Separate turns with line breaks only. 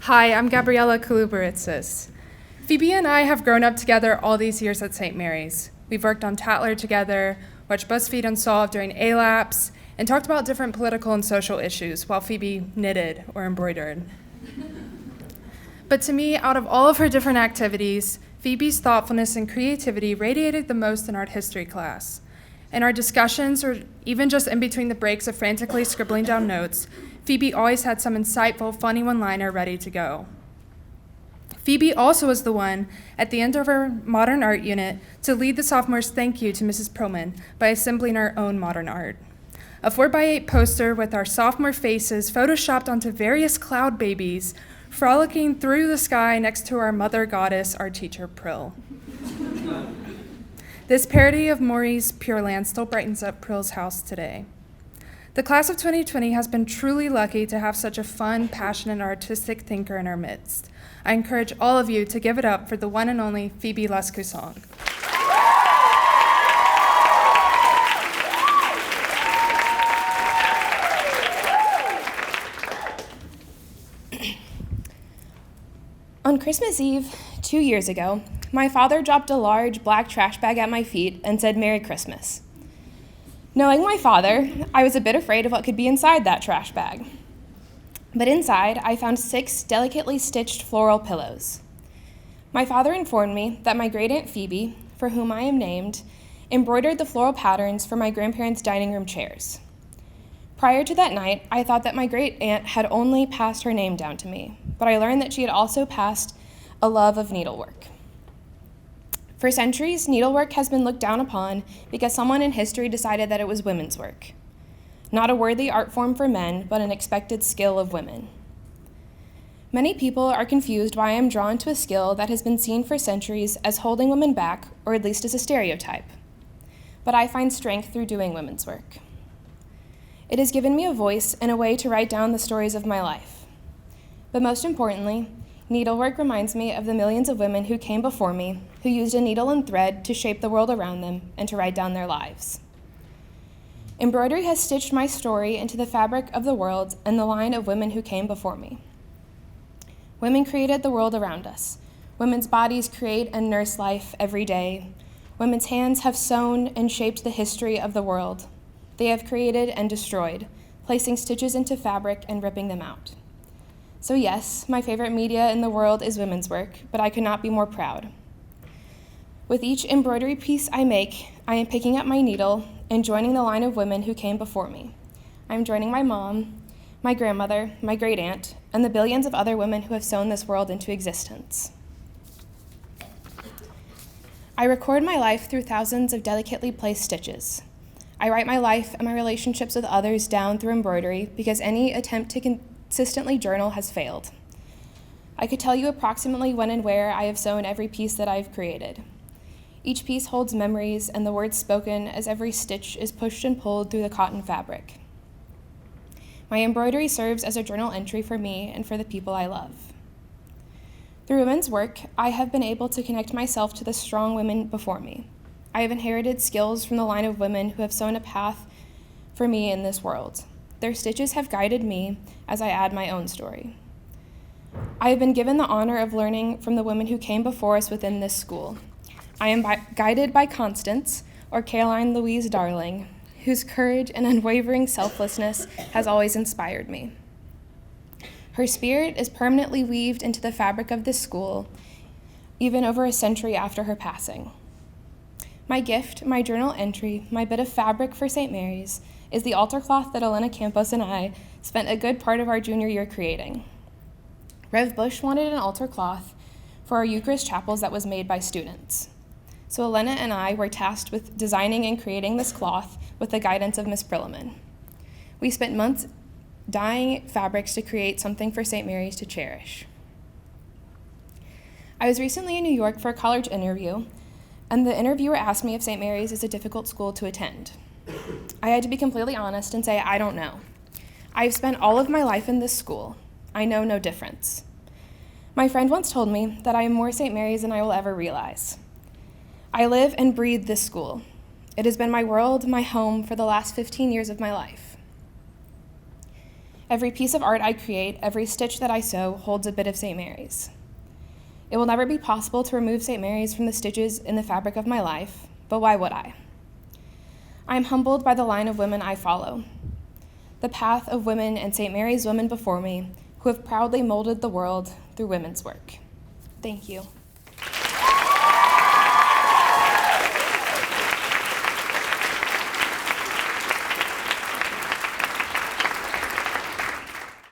Hi, I'm Gabriella Kulubaritsis. Phoebe and I have grown up together all these years at St. Mary's. We've worked on Tatler together, watched BuzzFeed Unsolved during A-Laps, and talked about different political and social issues while Phoebe knitted or embroidered. But to me, out of all of her different activities, Phoebe's thoughtfulness and creativity radiated the most in art history class. In our discussions, or even just in between the breaks of frantically scribbling down notes, Phoebe always had some insightful, funny one-liner ready to go. Phoebe also was the one, at the end of her modern art unit, to lead the sophomores' thank you to Mrs. Perlman by assembling our own modern art. A 4x8 poster with our sophomore faces photoshopped onto various cloud babies, frolicking through the sky next to our mother goddess, our teacher Prill. This parody of Maury's Pure Land still brightens up Prill's house today. The class of 2020 has been truly lucky to have such a fun, passionate, artistic thinker in our midst. I encourage all of you to give it up for the one and only Phoebe Lusk Hussong.
On Christmas Eve, 2 years ago, my father dropped a large black trash bag at my feet and said, "Merry Christmas." Knowing my father, I was a bit afraid of what could be inside that trash bag. But inside, I found 6 delicately stitched floral pillows. My father informed me that my great-aunt Phoebe, for whom I am named, embroidered the floral patterns for my grandparents' dining room chairs. Prior to that night, I thought that my great-aunt had only passed her name down to me, but I learned that she had also passed a love of needlework. For centuries, needlework has been looked down upon because someone in history decided that it was women's work. Not a worthy art form for men, but an expected skill of women. Many people are confused why I am drawn to a skill that has been seen for centuries as holding women back, or at least as a stereotype. But I find strength through doing women's work. It has given me a voice and a way to write down the stories of my life. But most importantly, needlework reminds me of the millions of women who came before me, who used a needle and thread to shape the world around them and to write down their lives. Embroidery has stitched my story into the fabric of the world and the line of women who came before me. Women created the world around us. Women's bodies create and nurse life every day. Women's hands have sewn and shaped the history of the world. They have created and destroyed, placing stitches into fabric and ripping them out. So yes, my favorite media in the world is women's work, but I could not be more proud. With each embroidery piece I make, I am picking up my needle and joining the line of women who came before me. I am joining my mom, my grandmother, my great-aunt, and the billions of other women who have sewn this world into existence. I record my life through thousands of delicately placed stitches. I write my life and my relationships with others down through embroidery because any attempt to consistently journal has failed. I could tell you approximately when and where I have sewn every piece that I've created. Each piece holds memories and the words spoken as every stitch is pushed and pulled through the cotton fabric. My embroidery serves as a journal entry for me and for the people I love. Through women's work, I have been able to connect myself to the strong women before me. I have inherited skills from the line of women who have sewn a path for me in this world. Their stitches have guided me as I add my own story. I have been given the honor of learning from the women who came before us within this school. I am guided by Constance, or Caroline Louise Darling, whose courage and unwavering selflessness has always inspired me. Her spirit is permanently weaved into the fabric of this school, even over a century after her passing. My gift, my journal entry, my bit of fabric for St. Mary's, is the altar cloth that Elena Campos and I spent a good part of our junior year creating. Rev Bush wanted an altar cloth for our Eucharist chapels that was made by students. So Elena and I were tasked with designing and creating this cloth with the guidance of Miss Perlman. We spent months dyeing fabrics to create something for St. Mary's to cherish. I was recently in New York for a college interview, and the interviewer asked me if St. Mary's is a difficult school to attend. I had to be completely honest and say, I don't know. I've spent all of my life in this school. I know no difference. My friend once told me that I am more St. Mary's than I will ever realize. I live and breathe this school. It has been my world, my home, for the last 15 years of my life. Every piece of art I create, every stitch that I sew, holds a bit of St. Mary's. It will never be possible to remove St. Mary's from the stitches in the fabric of my life, but why would I? I am humbled by the line of women I follow, the path of women and St. Mary's women before me, who have proudly molded the world through women's work. Thank you.